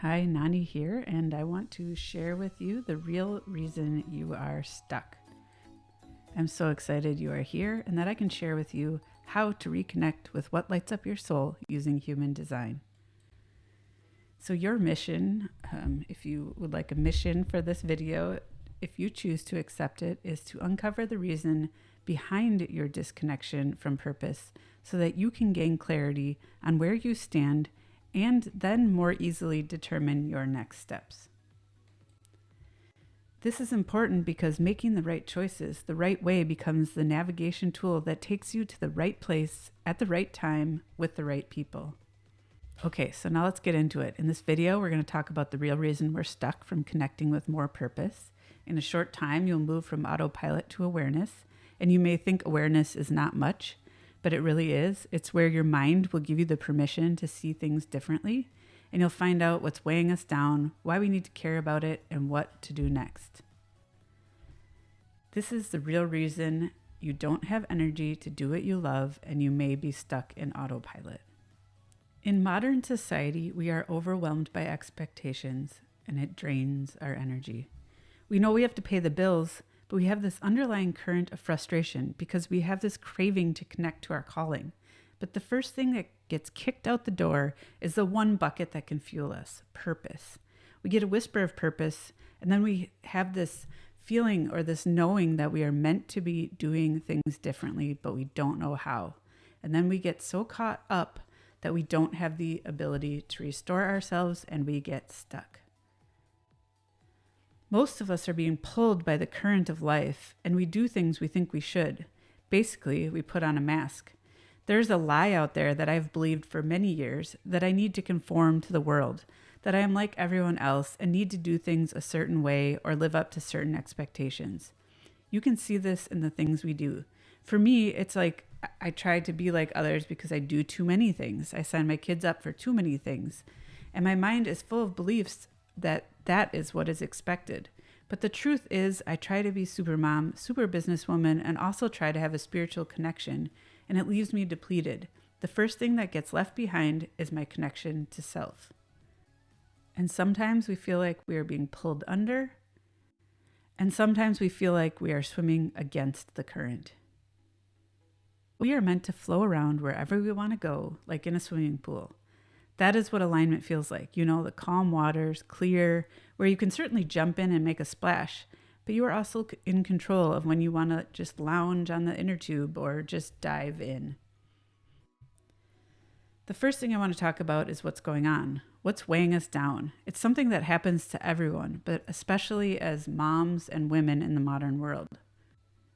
Hi, Nani here, and I want to share with you the real reason you are stuck. I'm so excited you are here and that I can share with you how to reconnect with what lights up your soul using human design. So, your mission, if you would like a mission for this video, if you choose to accept it, is to uncover the reason behind your disconnection from purpose so that you can gain clarity on where you stand and then more easily determine your next steps. This is important because making the right choices the right way becomes the navigation tool that takes you to the right place at the right time with the right people. Okay, so now let's get into it. In this video, we're going to talk about the real reason we're stuck from connecting with more purpose. In a short time, you'll move from autopilot to awareness, and you may think awareness is not much, but it really is. It's where your mind will give you the permission to see things differently, and you'll find out what's weighing us down, why we need to care about it, and what to do next. This is the real reason you don't have energy to do what you love, and you may be stuck in autopilot. In modern society, we are overwhelmed by expectations, and it drains our energy. We know we have to pay the bills, but we have this underlying current of frustration because we have this craving to connect to our calling. But the first thing that gets kicked out the door is the one bucket that can fuel us, purpose. We get a whisper of purpose, and then we have this feeling or this knowing that we are meant to be doing things differently, but we don't know how. And then we get so caught up that we don't have the ability to restore ourselves and we get stuck. Most of us are being pulled by the current of life, and we do things we think we should. Basically, we put on a mask. There's a lie out there that I've believed for many years that I need to conform to the world, that I am like everyone else and need to do things a certain way or live up to certain expectations. You can see this in the things we do. For me, it's like I try to be like others because I do too many things. I sign my kids up for too many things. And my mind is full of beliefs that is what is expected. But the truth is, I try to be super mom, super businesswoman, and also try to have a spiritual connection, and it leaves me depleted. The first thing that gets left behind is my connection to self. And sometimes we feel like we are being pulled under, and sometimes we feel like we are swimming against the current. We are meant to flow around wherever we want to go, like in a swimming pool. That is what alignment feels like. You know, the calm waters, clear, where you can certainly jump in and make a splash, but you are also in control of when you want to just lounge on the inner tube or just dive in. The first thing I want to talk about is what's going on. What's weighing us down? It's something that happens to everyone, but especially as moms and women in the modern world.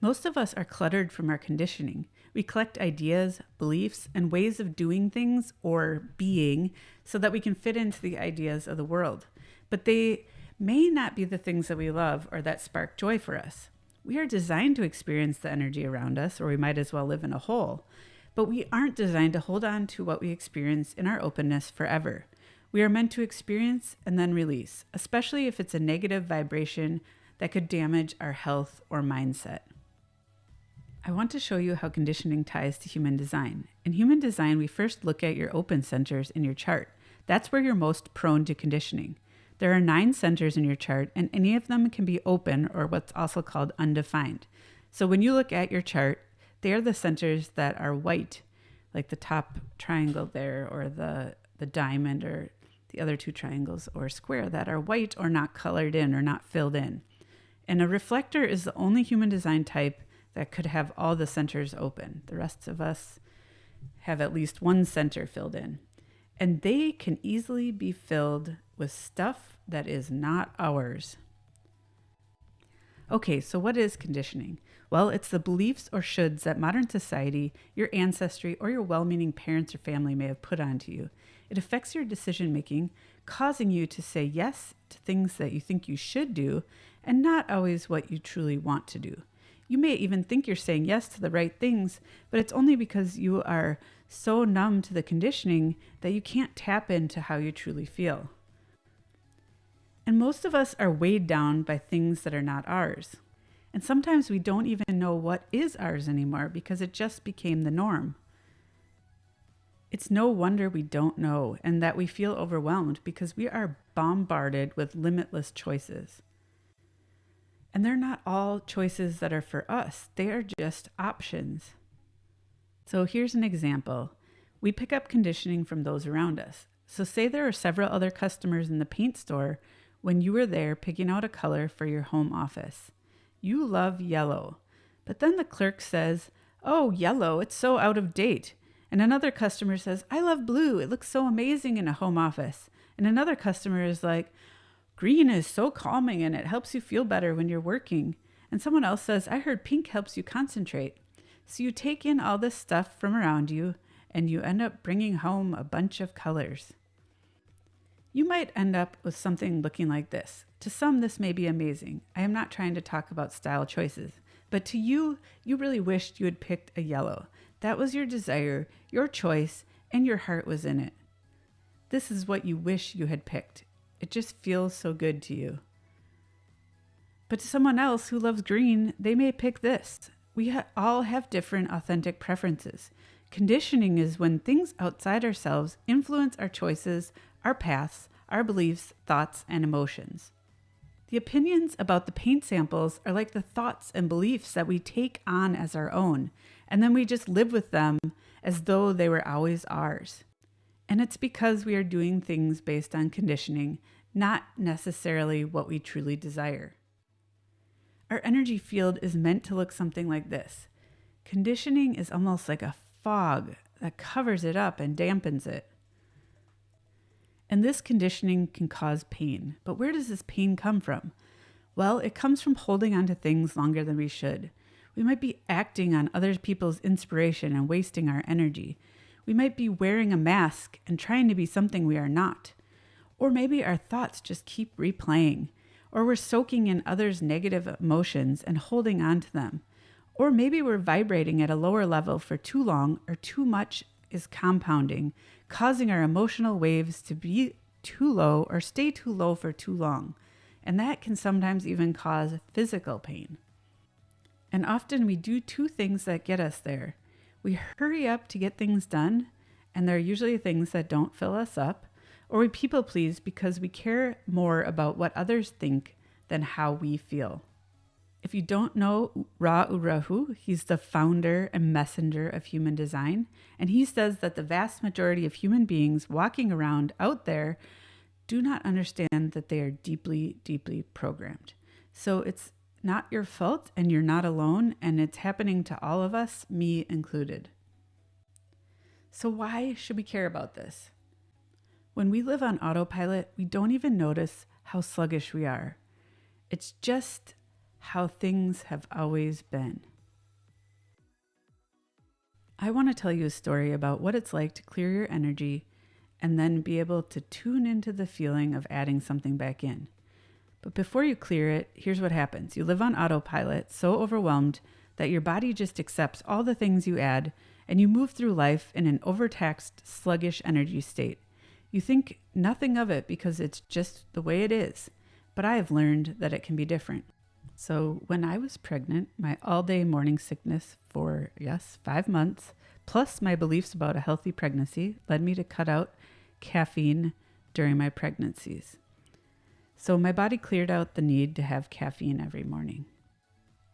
Most of us are cluttered from our conditioning. We collect ideas, beliefs, and ways of doing things or being so that we can fit into the ideas of the world. But they may not be the things that we love or that spark joy for us. We are designed to experience the energy around us, or we might as well live in a hole. But we aren't designed to hold on to what we experience in our openness forever. We are meant to experience and then release, especially if it's a negative vibration that could damage our health or mindset. I want to show you how conditioning ties to human design. In human design, we first look at your open centers in your chart. That's where you're most prone to conditioning. There are 9 centers in your chart, and any of them can be open or what's also called undefined. So when you look at your chart, they are the centers that are white, like the top triangle there, or the diamond, or the other 2 triangles or square that are white or not colored in or not filled in. And a reflector is the only human design type that could have all the centers open. The rest of us have at least one center filled in. And they can easily be filled with stuff that is not ours. Okay, so what is conditioning? Well, it's the beliefs or shoulds that modern society, your ancestry, or your well-meaning parents or family may have put onto you. It affects your decision-making, causing you to say yes to things that you think you should do and not always what you truly want to do. You may even think you're saying yes to the right things, but it's only because you are so numb to the conditioning that you can't tap into how you truly feel. And most of us are weighed down by things that are not ours. And sometimes we don't even know what is ours anymore because it just became the norm. It's no wonder we don't know and that we feel overwhelmed because we are bombarded with limitless choices. And they're not all choices that are for us, they are just options. So here's an example. We pick up conditioning from those around us. So say there are several other customers in the paint store when you were there picking out a color for your home office. You love yellow, but then the clerk says, "Oh, yellow, it's so out of date." And another customer says, "I love blue, it looks so amazing in a home office." And another customer is like, "Green is so calming and it helps you feel better when you're working." And someone else says, "I heard pink helps you concentrate." So you take in all this stuff from around you and you end up bringing home a bunch of colors. You might end up with something looking like this. To some, this may be amazing. I am not trying to talk about style choices, but to you, you really wished you had picked a yellow. That was your desire, your choice, and your heart was in it. This is what you wish you had picked. It just feels so good to you. But to someone else who loves green, they may pick this. We all have different authentic preferences. Conditioning is when things outside ourselves influence our choices, our paths, our beliefs, thoughts, and emotions. The opinions about the paint samples are like the thoughts and beliefs that we take on as our own, and then we just live with them as though they were always ours. And it's because we are doing things based on conditioning, not necessarily what we truly desire. Our energy field is meant to look something like this. Conditioning is almost like a fog that covers it up and dampens it. And this conditioning can cause pain. But where does this pain come from? Well, it comes from holding on to things longer than we should. We might be acting on other people's inspiration and wasting our energy. We might be wearing a mask and trying to be something we are not. Or maybe our thoughts just keep replaying. Or we're soaking in others' negative emotions and holding on to them. Or maybe we're vibrating at a lower level for too long, or too much is compounding, causing our emotional waves to be too low or stay too low for too long. And that can sometimes even cause physical pain. And often we do two things that get us there. We hurry up to get things done, and they're usually things that don't fill us up, or we people please because we care more about what others think than how we feel. If you don't know Ra Urahu, he's the founder and messenger of human design, and he says that the vast majority of human beings walking around out there do not understand that they are deeply, deeply programmed. So it's not your fault, and you're not alone, and it's happening to all of us, me included. So why should we care about this? When we live on autopilot, we don't even notice how sluggish we are. It's just how things have always been. I want to tell you a story about what it's like to clear your energy and then be able to tune into the feeling of adding something back in. But before you clear it, here's what happens. You live on autopilot, so overwhelmed that your body just accepts all the things you add, and you move through life in an overtaxed, sluggish energy state. You think nothing of it because it's just the way it is, but I have learned that it can be different. So when I was pregnant, my all-day morning sickness for, 5 months, plus my beliefs about a healthy pregnancy, led me to cut out caffeine during my pregnancies. So my body cleared out the need to have caffeine every morning.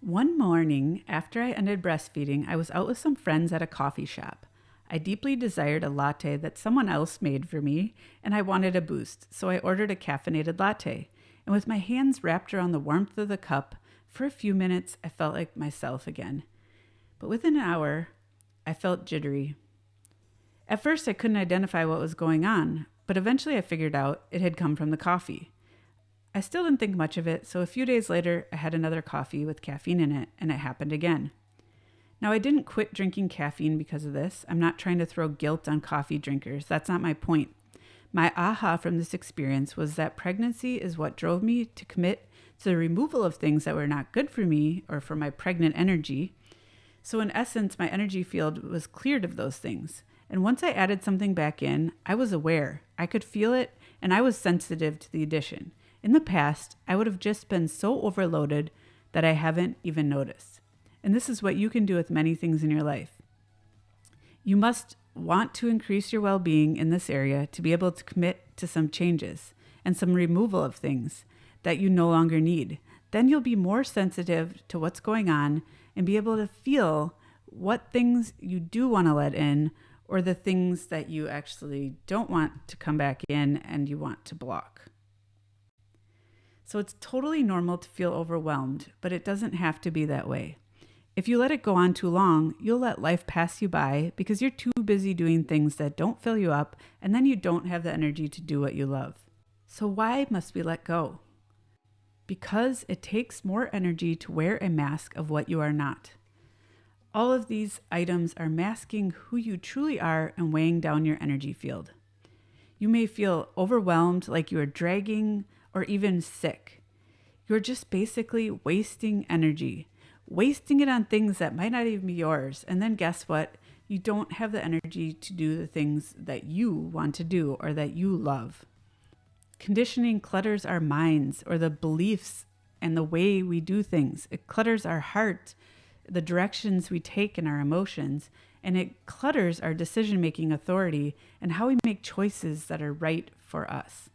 One morning, after I ended breastfeeding, I was out with some friends at a coffee shop. I deeply desired a latte that someone else made for me, and I wanted a boost, so I ordered a caffeinated latte. And with my hands wrapped around the warmth of the cup, for a few minutes, I felt like myself again. But within an hour, I felt jittery. At first, I couldn't identify what was going on, but eventually I figured out it had come from the coffee. I still didn't think much of it, so a few days later, I had another coffee with caffeine in it, and it happened again. Now, I didn't quit drinking caffeine because of this. I'm not trying to throw guilt on coffee drinkers. That's not my point. My aha from this experience was that pregnancy is what drove me to commit to the removal of things that were not good for me or for my pregnant energy. So in essence, my energy field was cleared of those things. And once I added something back in, I was aware. I could feel it, and I was sensitive to the addition. In the past, I would have just been so overloaded that I haven't even noticed. And this is what you can do with many things in your life. You must want to increase your well-being in this area to be able to commit to some changes and some removal of things that you no longer need. Then you'll be more sensitive to what's going on and be able to feel what things you do want to let in or the things that you actually don't want to come back in and you want to block. So it's totally normal to feel overwhelmed, but it doesn't have to be that way. If you let it go on too long, you'll let life pass you by because you're too busy doing things that don't fill you up, and then you don't have the energy to do what you love. So why must we let go? Because it takes more energy to wear a mask of what you are not. All of these items are masking who you truly are and weighing down your energy field. You may feel overwhelmed, like you are dragging or even sick. You're just basically wasting energy, wasting it on things that might not even be yours. And then guess what? You don't have the energy to do the things that you want to do or that you love. Conditioning clutters our minds or the beliefs and the way we do things. It clutters our heart, the directions we take in our emotions, and it clutters our decision-making authority and how we make choices that are right for us.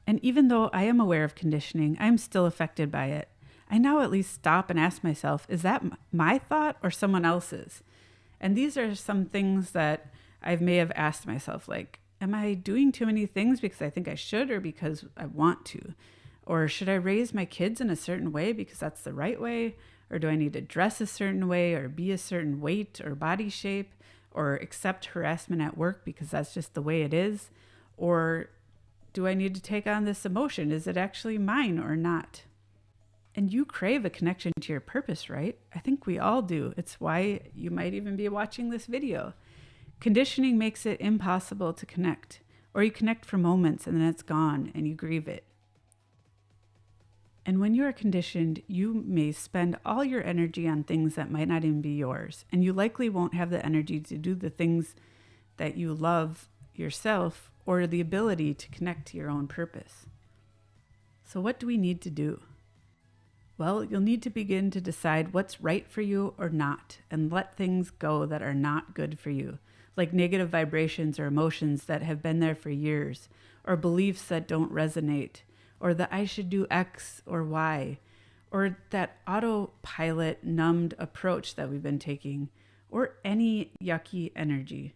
And even though I am aware of conditioning, I'm still affected by it. I now at least stop and ask myself, is that my thought or someone else's? And these are some things that I may have asked myself, like, am I doing too many things because I think I should or because I want to? Or should I raise my kids in a certain way because that's the right way? Or do I need to dress a certain way or be a certain weight or body shape or accept harassment at work because that's just the way it is? Or do I need to take on this emotion? Is it actually mine or not? And you crave a connection to your purpose, right? I think we all do. It's why you might even be watching this video. Conditioning makes it impossible to connect, or you connect for moments and then it's gone and you grieve it. And when you are conditioned, you may spend all your energy on things that might not even be yours, and you likely won't have the energy to do the things that you love yourself or the ability to connect to your own purpose. So what do we need to do? Well, you'll need to begin to decide what's right for you or not, and let things go that are not good for you, like negative vibrations or emotions that have been there for years, or beliefs that don't resonate, or that I should do X or Y, or that autopilot numbed approach that we've been taking, or any yucky energy.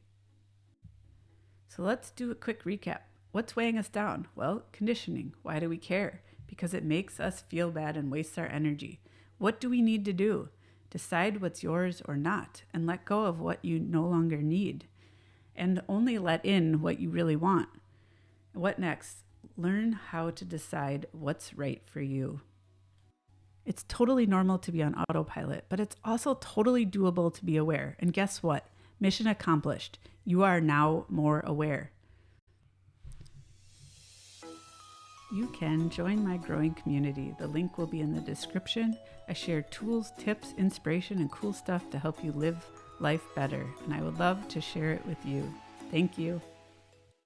So let's do a quick recap. What's weighing us down? Well, conditioning. Why do we care? Because it makes us feel bad and wastes our energy. What do we need to do? Decide what's yours or not, and let go of what you no longer need, and only let in what you really want. What next? Learn how to decide what's right for you. It's totally normal to be on autopilot, but it's also totally doable to be aware. And guess what? Mission accomplished. You are now more aware. You can join my growing community. The link will be in the description. I share tools, tips, inspiration, and cool stuff to help you live life better, and I would love to share it with you. Thank you.